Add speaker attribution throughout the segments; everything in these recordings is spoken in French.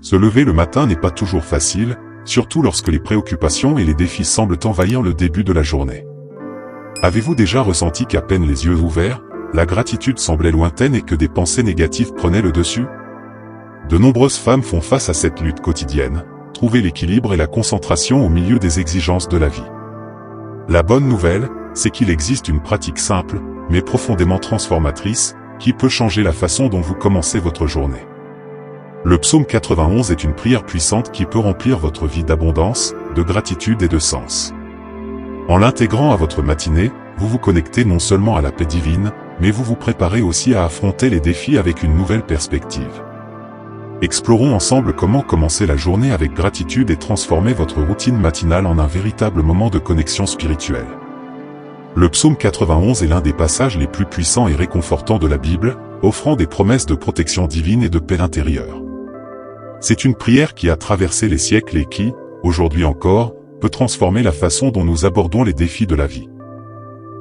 Speaker 1: Se lever le matin n'est pas toujours facile, surtout lorsque les préoccupations et les défis semblent envahir le début de la journée. Avez-vous déjà ressenti qu'à peine les yeux ouverts, la gratitude semblait lointaine et que des pensées négatives prenaient le dessus? De nombreuses femmes font face à cette lutte quotidienne, trouver l'équilibre et la concentration au milieu des exigences de la vie. La bonne nouvelle, c'est qu'il existe une pratique simple, mais profondément transformatrice, qui peut changer la façon dont vous commencez votre journée. Le psaume 91 est une prière puissante qui peut remplir votre vie d'abondance, de gratitude et de sens. En l'intégrant à votre matinée, vous vous connectez non seulement à la paix divine, mais vous vous préparez aussi à affronter les défis avec une nouvelle perspective. Explorons ensemble comment commencer la journée avec gratitude et transformer votre routine matinale en un véritable moment de connexion spirituelle. Le psaume 91 est l'un des passages les plus puissants et réconfortants de la Bible, offrant des promesses de protection divine et de paix intérieure. C'est une prière qui a traversé les siècles et qui, aujourd'hui encore, peut transformer la façon dont nous abordons les défis de la vie.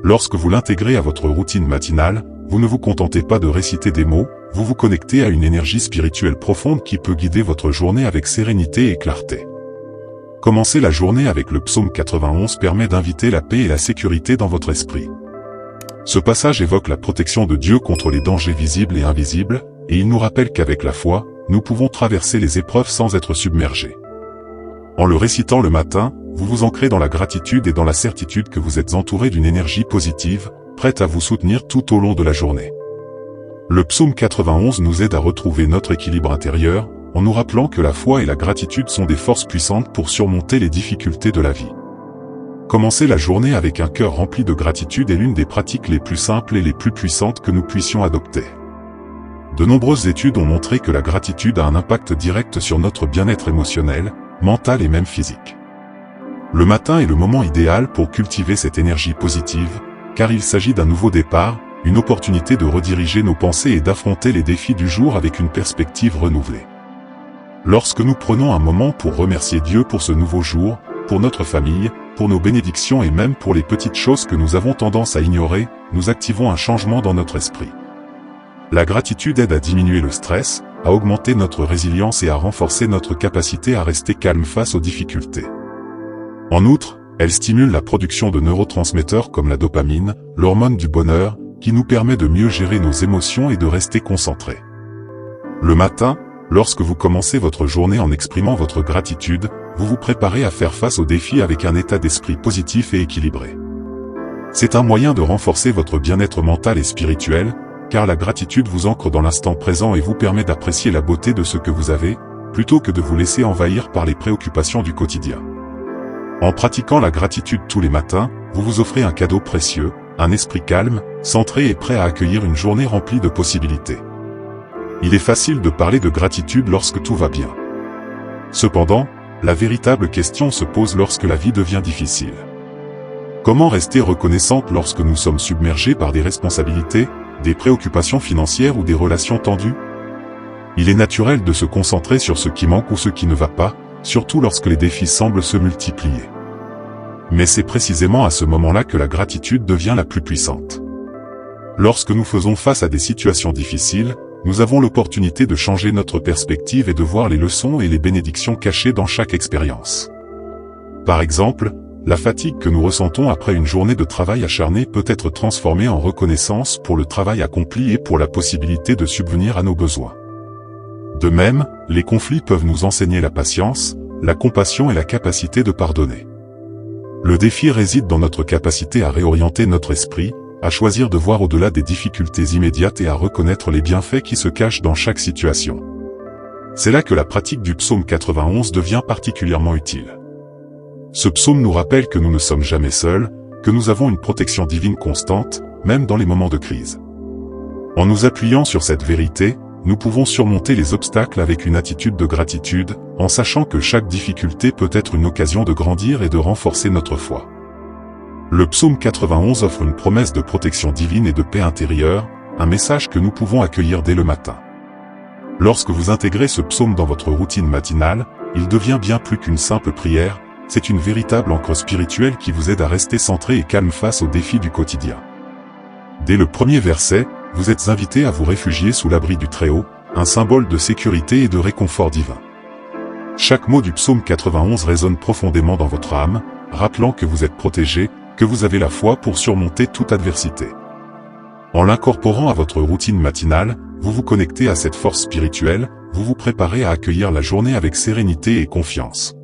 Speaker 1: Lorsque vous l'intégrez à votre routine matinale, vous ne vous contentez pas de réciter des mots, vous vous connectez à une énergie spirituelle profonde qui peut guider votre journée avec sérénité et clarté. Commencer la journée avec le psaume 91 permet d'inviter la paix et la sécurité dans votre esprit. Ce passage évoque la protection de Dieu contre les dangers visibles et invisibles, et il nous rappelle qu'avec la foi, nous pouvons traverser les épreuves sans être submergés. En le récitant le matin, vous vous ancrez dans la gratitude et dans la certitude que vous êtes entouré d'une énergie positive, prête à vous soutenir tout au long de la journée. Le psaume 91 nous aide à retrouver notre équilibre intérieur, en nous rappelant que la foi et la gratitude sont des forces puissantes pour surmonter les difficultés de la vie. Commencer la journée avec un cœur rempli de gratitude est l'une des pratiques les plus simples et les plus puissantes que nous puissions adopter. De nombreuses études ont montré que la gratitude a un impact direct sur notre bien-être émotionnel, mental et même physique. Le matin est le moment idéal pour cultiver cette énergie positive, car il s'agit d'un nouveau départ, une opportunité de rediriger nos pensées et d'affronter les défis du jour avec une perspective renouvelée. Lorsque nous prenons un moment pour remercier Dieu pour ce nouveau jour, pour notre famille, pour nos bénédictions et même pour les petites choses que nous avons tendance à ignorer, nous activons un changement dans notre esprit. La gratitude aide à diminuer le stress, à augmenter notre résilience et à renforcer notre capacité à rester calme face aux difficultés. En outre, elle stimule la production de neurotransmetteurs comme la dopamine, l'hormone du bonheur, qui nous permet de mieux gérer nos émotions et de rester concentrés. Le matin, lorsque vous commencez votre journée en exprimant votre gratitude, vous vous préparez à faire face aux défis avec un état d'esprit positif et équilibré. C'est un moyen de renforcer votre bien-être mental et spirituel, car la gratitude vous ancre dans l'instant présent et vous permet d'apprécier la beauté de ce que vous avez, plutôt que de vous laisser envahir par les préoccupations du quotidien. En pratiquant la gratitude tous les matins, vous vous offrez un cadeau précieux, un esprit calme, centré et prêt à accueillir une journée remplie de possibilités. Il est facile de parler de gratitude lorsque tout va bien. Cependant, la véritable question se pose lorsque la vie devient difficile. Comment rester reconnaissante lorsque nous sommes submergés par des responsabilités, des préoccupations financières ou des relations tendues? Il est naturel de se concentrer sur ce qui manque ou ce qui ne va pas, surtout lorsque les défis semblent se multiplier. Mais c'est précisément à ce moment-là que la gratitude devient la plus puissante. Lorsque nous faisons face à des situations difficiles, nous avons l'opportunité de changer notre perspective et de voir les leçons et les bénédictions cachées dans chaque expérience. Par exemple, la fatigue que nous ressentons après une journée de travail acharné peut être transformée en reconnaissance pour le travail accompli et pour la possibilité de subvenir à nos besoins. De même, les conflits peuvent nous enseigner la patience, la compassion et la capacité de pardonner. Le défi réside dans notre capacité à réorienter notre esprit, à choisir de voir au-delà des difficultés immédiates et à reconnaître les bienfaits qui se cachent dans chaque situation. C'est là que la pratique du psaume 91 devient particulièrement utile. Ce psaume nous rappelle que nous ne sommes jamais seuls, que nous avons une protection divine constante, même dans les moments de crise. En nous appuyant sur cette vérité, nous pouvons surmonter les obstacles avec une attitude de gratitude, en sachant que chaque difficulté peut être une occasion de grandir et de renforcer notre foi. Le psaume 91 offre une promesse de protection divine et de paix intérieure, un message que nous pouvons accueillir dès le matin. Lorsque vous intégrez ce psaume dans votre routine matinale, il devient bien plus qu'une simple prière, c'est une véritable ancre spirituelle qui vous aide à rester centré et calme face aux défis du quotidien. Dès le premier verset, vous êtes invité à vous réfugier sous l'abri du Très-Haut, un symbole de sécurité et de réconfort divin. Chaque mot du psaume 91 résonne profondément dans votre âme, rappelant que vous êtes protégé, que vous avez la foi pour surmonter toute adversité. En l'incorporant à votre routine matinale, vous vous connectez à cette force spirituelle, vous vous préparez à accueillir la journée avec sérénité et confiance.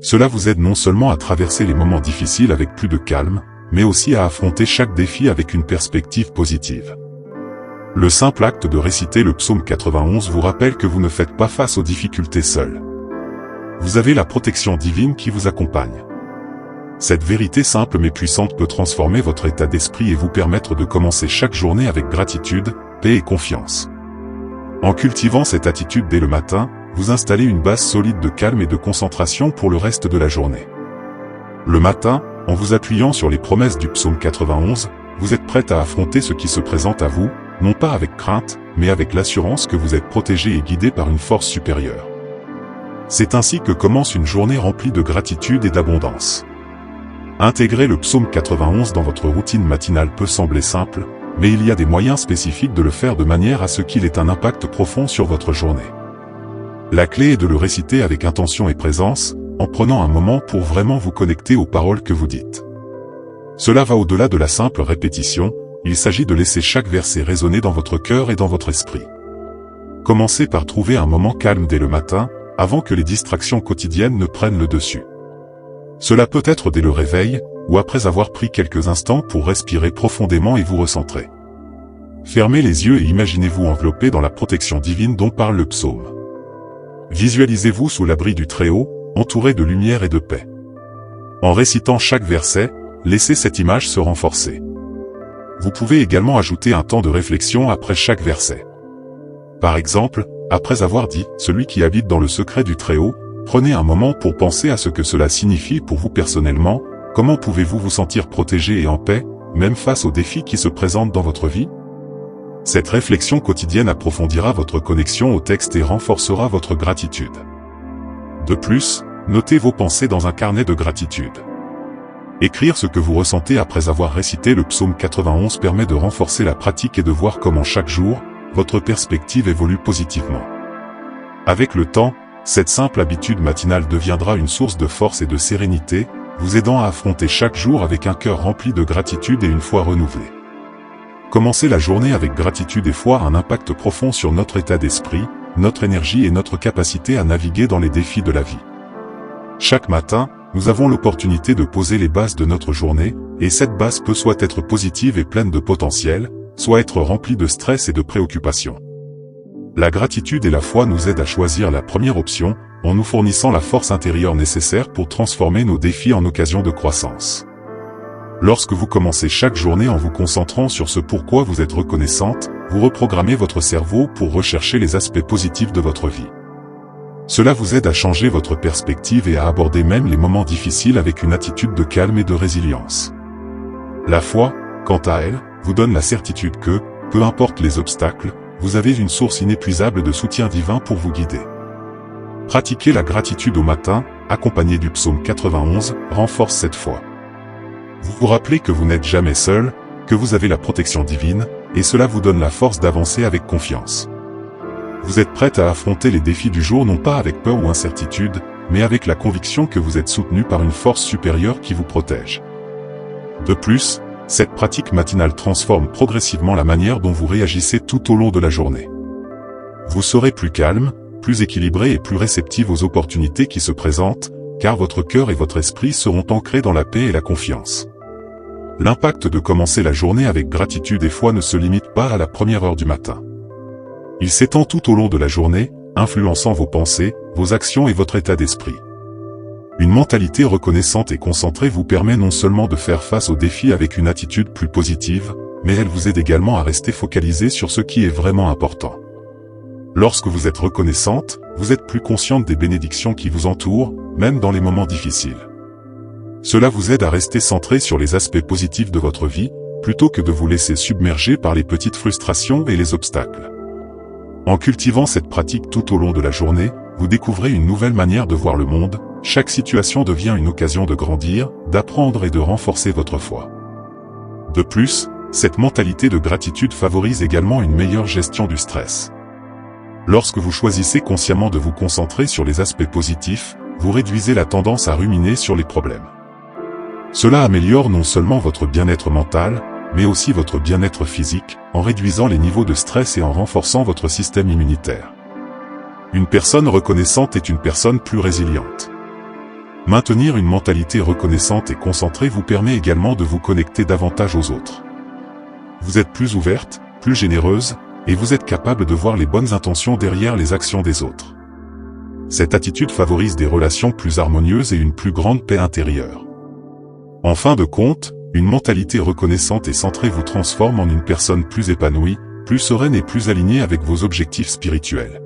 Speaker 1: Cela vous aide non seulement à traverser les moments difficiles avec plus de calme, mais aussi à affronter chaque défi avec une perspective positive. Le simple acte de réciter le psaume 91 vous rappelle que vous ne faites pas face aux difficultés seuls. Vous avez la protection divine qui vous accompagne. Cette vérité simple mais puissante peut transformer votre état d'esprit et vous permettre de commencer chaque journée avec gratitude, paix et confiance. En cultivant cette attitude dès le matin, vous installez une base solide de calme et de concentration pour le reste de la journée. Le matin, en vous appuyant sur les promesses du psaume 91, vous êtes prêt à affronter ce qui se présente à vous, non pas avec crainte, mais avec l'assurance que vous êtes protégé et guidé par une force supérieure. C'est ainsi que commence une journée remplie de gratitude et d'abondance. Intégrer le psaume 91 dans votre routine matinale peut sembler simple, mais il y a des moyens spécifiques de le faire de manière à ce qu'il ait un impact profond sur votre journée. La clé est de le réciter avec intention et présence, en prenant un moment pour vraiment vous connecter aux paroles que vous dites. Cela va au-delà de la simple répétition, il s'agit de laisser chaque verset résonner dans votre cœur et dans votre esprit. Commencez par trouver un moment calme dès le matin, avant que les distractions quotidiennes ne prennent le dessus. Cela peut être dès le réveil, ou après avoir pris quelques instants pour respirer profondément et vous recentrer. Fermez les yeux et imaginez-vous enveloppé dans la protection divine dont parle le psaume. Visualisez-vous sous l'abri du Très-Haut, entouré de lumière et de paix. En récitant chaque verset, laissez cette image se renforcer. Vous pouvez également ajouter un temps de réflexion après chaque verset. Par exemple, après avoir dit « Celui qui habite dans le secret du Très-Haut », prenez un moment pour penser à ce que cela signifie pour vous personnellement, comment pouvez-vous vous sentir protégé et en paix, même face aux défis qui se présentent dans votre vie ? Cette réflexion quotidienne approfondira votre connexion au texte et renforcera votre gratitude. De plus, notez vos pensées dans un carnet de gratitude. Écrire ce que vous ressentez après avoir récité le psaume 91 permet de renforcer la pratique et de voir comment chaque jour, votre perspective évolue positivement. Avec le temps, cette simple habitude matinale deviendra une source de force et de sérénité, vous aidant à affronter chaque jour avec un cœur rempli de gratitude et une foi renouvelée. Commencer la journée avec gratitude et foi a un impact profond sur notre état d'esprit, notre énergie et notre capacité à naviguer dans les défis de la vie. Chaque matin, nous avons l'opportunité de poser les bases de notre journée, et cette base peut soit être positive et pleine de potentiel, soit être remplie de stress et de préoccupations. La gratitude et la foi nous aident à choisir la première option, en nous fournissant la force intérieure nécessaire pour transformer nos défis en occasions de croissance. Lorsque vous commencez chaque journée en vous concentrant sur ce pourquoi vous êtes reconnaissante, vous reprogrammez votre cerveau pour rechercher les aspects positifs de votre vie. Cela vous aide à changer votre perspective et à aborder même les moments difficiles avec une attitude de calme et de résilience. La foi, quant à elle, vous donne la certitude que, peu importe les obstacles, vous avez une source inépuisable de soutien divin pour vous guider. Pratiquer la gratitude au matin, accompagné du psaume 91, renforce cette foi. Vous vous rappelez que vous n'êtes jamais seul, que vous avez la protection divine, et cela vous donne la force d'avancer avec confiance. Vous êtes prête à affronter les défis du jour non pas avec peur ou incertitude, mais avec la conviction que vous êtes soutenu par une force supérieure qui vous protège. De plus, cette pratique matinale transforme progressivement la manière dont vous réagissez tout au long de la journée. Vous serez plus calme, plus équilibré et plus réceptif aux opportunités qui se présentent, car votre cœur et votre esprit seront ancrés dans la paix et la confiance. L'impact de commencer la journée avec gratitude et foi ne se limite pas à la première heure du matin. Il s'étend tout au long de la journée, influençant vos pensées, vos actions et votre état d'esprit. Une mentalité reconnaissante et concentrée vous permet non seulement de faire face aux défis avec une attitude plus positive, mais elle vous aide également à rester focalisé sur ce qui est vraiment important. Lorsque vous êtes reconnaissante, vous êtes plus consciente des bénédictions qui vous entourent, même dans les moments difficiles. Cela vous aide à rester centré sur les aspects positifs de votre vie, plutôt que de vous laisser submerger par les petites frustrations et les obstacles. En cultivant cette pratique tout au long de la journée, vous découvrez une nouvelle manière de voir le monde, chaque situation devient une occasion de grandir, d'apprendre et de renforcer votre foi. De plus, cette mentalité de gratitude favorise également une meilleure gestion du stress. Lorsque vous choisissez consciemment de vous concentrer sur les aspects positifs, vous réduisez la tendance à ruminer sur les problèmes. Cela améliore non seulement votre bien-être mental, mais aussi votre bien-être physique, en réduisant les niveaux de stress et en renforçant votre système immunitaire. Une personne reconnaissante est une personne plus résiliente. Maintenir une mentalité reconnaissante et concentrée vous permet également de vous connecter davantage aux autres. Vous êtes plus ouverte, plus généreuse, et vous êtes capable de voir les bonnes intentions derrière les actions des autres. Cette attitude favorise des relations plus harmonieuses et une plus grande paix intérieure. En fin de compte, une mentalité reconnaissante et centrée vous transforme en une personne plus épanouie, plus sereine et plus alignée avec vos objectifs spirituels.